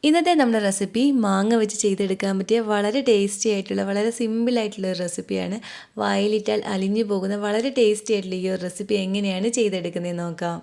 ഇന്നത്തെ നമ്മുടെ റെസിപ്പി മാങ്ങ വെച്ച് ചെയ്തെടുക്കാൻ പറ്റിയ വളരെ ടേസ്റ്റി ആയിട്ടുള്ള വളരെ സിമ്പിളായിട്ടുള്ള ഒരു റെസിപ്പിയാണ്. വായിലിട്ടാൽ അലിഞ്ഞു പോകുന്ന വളരെ ടേസ്റ്റി ആയിട്ടുള്ള ഈ ഒരു റെസിപ്പി എങ്ങനെയാണ് ചെയ്തെടുക്കുന്നതെന്ന് നോക്കാം.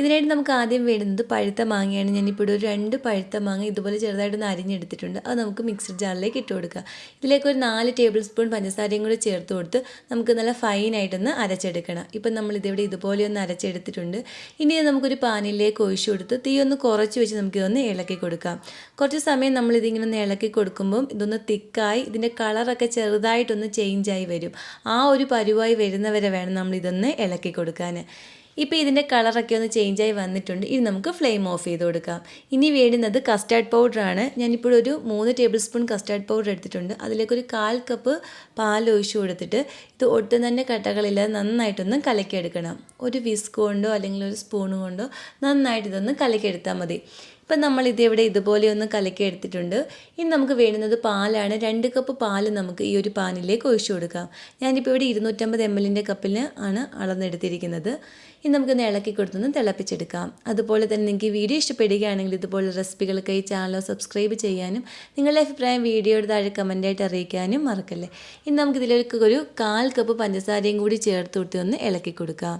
ഇതിനായിട്ട് നമുക്ക് ആദ്യം വേണ്ടുന്നത് പഴുത്ത മാങ്ങയാണ്. ഞാനിപ്പോൾ ഒരു 2 പഴുത്ത മാങ്ങ ഇതുപോലെ ചെറുതായിട്ടൊന്ന് അരിഞ്ഞെടുത്തിട്ടുണ്ട്. അത് നമുക്ക് മിക്സഡ് ജാറിലേക്ക് ഇട്ട് കൊടുക്കാം. ഇതിലേക്ക് ഒരു 4 ടേബിൾ സ്പൂൺ പഞ്ചസാരയും കൂടി ചേർത്ത് കൊടുത്ത് നമുക്ക് നല്ല ഫൈനായിട്ടൊന്ന് അരച്ചെടുക്കണം. ഇപ്പം നമ്മളിതിവിടെ ഇതുപോലെ ഒന്ന് അരച്ചെടുത്തിട്ടുണ്ട്. ഇനി നമുക്കൊരു പാനിലേക്ക് ഒഴിച്ചു കൊടുത്ത് തീ ഒന്ന് കുറച്ച് വെച്ച് നമുക്കിതൊന്ന് ഇളക്കി കൊടുക്കാം. കുറച്ച് സമയം നമ്മളിതിങ്ങനെ ഒന്ന് ഇളക്കി കൊടുക്കുമ്പം ഇതൊന്ന് തിക്കായി ഇതിൻ്റെ കളറൊക്കെ ചെറുതായിട്ടൊന്ന് ചേഞ്ചായി വരും. ആ ഒരു പരുവായി വരുന്നവരെ വേണം നമ്മളിതൊന്ന് ഇളക്കി കൊടുക്കാൻ. ഇപ്പോൾ ഇതിൻ്റെ കളറൊക്കെ ഒന്ന് ചേഞ്ചായി വന്നിട്ടുണ്ട്. ഇനി നമുക്ക് ഫ്ലെയിം ഓഫ് ചെയ്ത് കൊടുക്കാം. ഇനി വേണ്ടുന്നത് കസ്റ്റാർഡ് പൗഡറാണ്. ഞാനിപ്പോൾ ഒരു 3 ടേബിൾ സ്പൂൺ കസ്റ്റാർഡ് പൗഡർ എടുത്തിട്ടുണ്ട്. അതിലേക്കൊരു 1/4 കപ്പ് പാൽ ഒഴിച്ചു കൊടുത്തിട്ട് ഇത് ഒട്ടും തന്നെ കട്ടകളില്ലാതെ നന്നായിട്ടൊന്ന് കലക്കിയെടുക്കണം. ഒരു വിസ്ക് കൊണ്ടോ അല്ലെങ്കിൽ ഒരു സ്പൂൺ കൊണ്ടോ നന്നായിട്ട് ഇതൊന്ന് കലക്കിയെടുത്താൽ മതി. ഇപ്പം നമ്മളിതിവിടെ ഇതുപോലെ ഒന്ന് കലക്കി എടുത്തിട്ടുണ്ട്. ഇനി നമുക്ക് വേണ്ടുന്നത് പാലാണ്. 2 കപ്പ് പാല് നമുക്ക് ഈ ഒരു പാനിലേക്ക് ഒഴിച്ചു കൊടുക്കാം. ഞാനിപ്പോൾ ഇവിടെ 250 ml കപ്പിന് ആണ് അളന്നെടുത്തിരിക്കുന്നത്. ഇനി നമുക്കൊന്ന് ഇളക്കി കൊടുത്തൊന്ന് തിളപ്പിച്ചെടുക്കാം. അതുപോലെ തന്നെ നിങ്ങൾക്ക് വീഡിയോ ഇഷ്ടപ്പെടുകയാണെങ്കിൽ ഇതുപോലെ റെസിപ്പികൾക്ക് ഈ ചാനൽ സബ്സ്ക്രൈബ് ചെയ്യാനും നിങ്ങളുടെ അഭിപ്രായം വീഡിയോയുടെ താഴെ കമൻറ്റായിട്ട് അറിയിക്കാനും മറക്കല്ലേ. ഇനി നമുക്കിതിലേക്ക് ഒരു 1/4 കപ്പ് പഞ്ചസാരയും കൂടി ചേർത്ത് കൊടുത്ത് ഒന്ന് ഇളക്കി കൊടുക്കാം.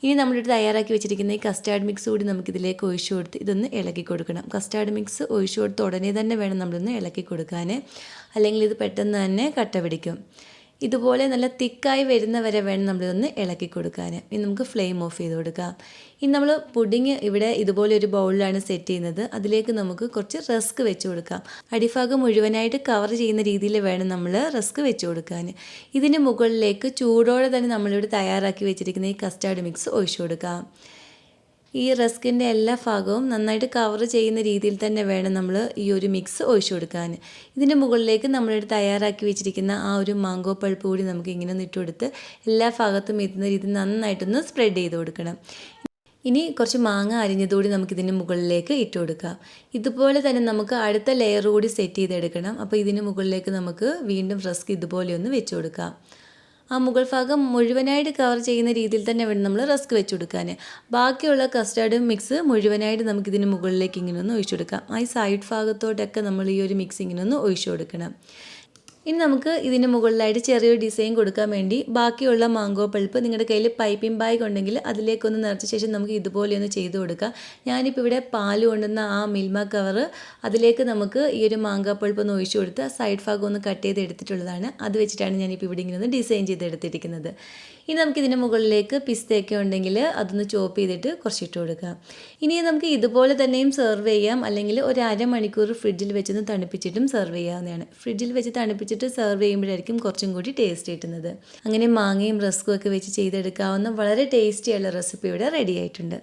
ഇനി നമ്മളിവിടെ തയ്യാറാക്കി വെച്ചിരിക്കുന്ന ഈ കസ്റ്റാർഡ് മിക്സ് കൂടി നമുക്കിതിലേക്ക് ഒഴിച്ചു കൊടുത്ത് ഇതൊന്ന് ഇളക്കി കൊടുക്കണം. കസ്റ്റാർഡ് മിക്സ് ഒഴിച്ചു കൊടുത്ത് ഉടനെ തന്നെ വേണം നമ്മളൊന്ന് ഇളക്കി കൊടുക്കാൻ, അല്ലെങ്കിൽ ഇത് പെട്ടെന്ന് തന്നെ കട്ട പിടിക്കും. ഇതുപോലെ നല്ല തിക്കായി വരുന്നവരെ വേണം നമ്മളിതൊന്ന് ഇളക്കി കൊടുക്കാൻ. ഇനി നമുക്ക് ഫ്ലെയിം ഓഫ് ചെയ്ത് കൊടുക്കാം. ഇനി നമ്മൾ പുഡിങ് ഇവിടെ ഇതുപോലെ ഒരു ബൗളിലാണ് സെറ്റ് ചെയ്യുന്നത്. അതിലേക്ക് നമുക്ക് കുറച്ച് റസ്ക് വെച്ച് കൊടുക്കാം. അടിഭാഗം മുഴുവനായിട്ട് കവർ ചെയ്യുന്ന രീതിയിൽ വേണം നമ്മൾ റസ്ക് വെച്ച് കൊടുക്കാൻ. ഇതിന് മുകളിലേക്ക് ചൂടോടെ തന്നെ നമ്മളിവിടെ തയ്യാറാക്കി വെച്ചിരിക്കുന്ന ഈ കസ്റ്റാർഡ് മിക്സ് ഒഴിച്ചു കൊടുക്കാം. ഈ റസ്കിൻ്റെ എല്ലാ ഭാഗവും നന്നായിട്ട് കവർ ചെയ്യുന്ന രീതിയിൽ തന്നെ വേണം നമ്മൾ ഈ ഒരു മിക്സ് ഒഴിച്ചു കൊടുക്കാൻ. ഇതിൻ്റെ മുകളിലേക്ക് നമ്മളിവിടെ തയ്യാറാക്കി വെച്ചിരിക്കുന്ന ആ ഒരു മാംഗോ പൾപ്പ് കൂടി നമുക്ക് ഇങ്ങനെ ഒന്ന് ഇട്ട് കൊടുത്ത് എല്ലാ ഭാഗത്തും എത്തുന്ന രീതിയിൽ നന്നായിട്ടൊന്ന് സ്പ്രെഡ് ചെയ്ത് കൊടുക്കണം. ഇനി കുറച്ച് മാങ്ങ അരിഞ്ഞതുകൂടി നമുക്കിതിന് മുകളിലേക്ക് ഇട്ട് കൊടുക്കാം. ഇതുപോലെ തന്നെ നമുക്ക് അടുത്ത ലെയർ കൂടി സെറ്റ് ചെയ്തെടുക്കണം. അപ്പോൾ ഇതിന് മുകളിലേക്ക് നമുക്ക് വീണ്ടും റസ്ക് ഇതുപോലെ ഒന്ന് വെച്ച് കൊടുക്കാം. ആ മുകൾ ഭാഗം മുഴുവനായിട്ട് കവർ ചെയ്യുന്ന രീതിയിൽ തന്നെ വേണം നമ്മൾ റസ്ക് വെച്ച് കൊടുക്കാൻ. ബാക്കിയുള്ള കസ്റ്റാർഡ് മിക്സ് മുഴുവനായിട്ട് നമുക്കിതിന് മുകളിലേക്ക് ഇങ്ങനെ ഒന്ന് ഒഴിച്ചു കൊടുക്കാം. ആ സൈഡ് ഭാഗത്തോട്ടൊക്കെ നമ്മൾ ഈ ഒരു മിക്സ് ഇങ്ങനെ ഒന്ന് ഒഴിച്ചു കൊടുക്കണം. ഇനി നമുക്ക് ഇതിന് മുകളിലായിട്ട് ചെറിയൊരു ഡിസൈൻ കൊടുക്കാൻ വേണ്ടി ബാക്കിയുള്ള മാംഗോ പൾപ്പ് നിങ്ങളുടെ കയ്യിൽ പൈപ്പിംഗ് ബാഗ് ഉണ്ടെങ്കിൽ അതിലേക്കൊന്ന് നിറച്ച ശേഷം നമുക്ക് ഇതുപോലെ ഒന്ന് ചെയ്ത് കൊടുക്കാം. ഞാനിപ്പോൾ ഇവിടെ പാല് കൊണ്ടുവന്ന ആ മിൽമ കവർ അതിലേക്ക് നമുക്ക് ഈ ഒരു മാംഗോ പൾപ്പ് ഒന്ന് ഒഴിച്ചു കൊടുത്ത് സൈഡ് ഭാഗം ഒന്ന് കട്ട് ചെയ്ത് എടുത്തിട്ടുള്ളതാണ്. അത് വെച്ചിട്ടാണ് ഞാനിപ്പോൾ ഇവിടെ ഇങ്ങനെ ഒന്ന് ഡിസൈൻ ചെയ്തെടുത്തിരിക്കുന്നത്. ഇനി നമുക്കിതിന് മുകളിലേക്ക് പിസ്തയൊക്കെ ഉണ്ടെങ്കിൽ അതൊന്ന് ചോപ്പ് ചെയ്തിട്ട് കുറച്ചിട്ട് കൊടുക്കാം. ഇനി നമുക്ക് ഇതുപോലെ തന്നെയും സെർവ് ചെയ്യാം, അല്ലെങ്കിൽ ഒരു അരമണിക്കൂർ ഫ്രിഡ്ജിൽ വെച്ചൊന്ന് തണുപ്പിച്ചിട്ടും സെർവ് ചെയ്യാവുന്നതാണ്. ഫ്രിഡ്ജിൽ വെച്ച് തണുപ്പിച്ചിട്ട് സെർവ് ചെയ്യുമ്പോഴായിരിക്കും കുറച്ചും കൂടി ടേസ്റ്റ് കിട്ടുന്നത്. അങ്ങനെ മാങ്ങയും റസ്കും ഒക്കെ വെച്ച് ചെയ്തെടുക്കാവുന്ന വളരെ ടേസ്റ്റിയുള്ള റെസിപ്പി ഇവിടെ റെഡി ആയിട്ടുണ്ട്.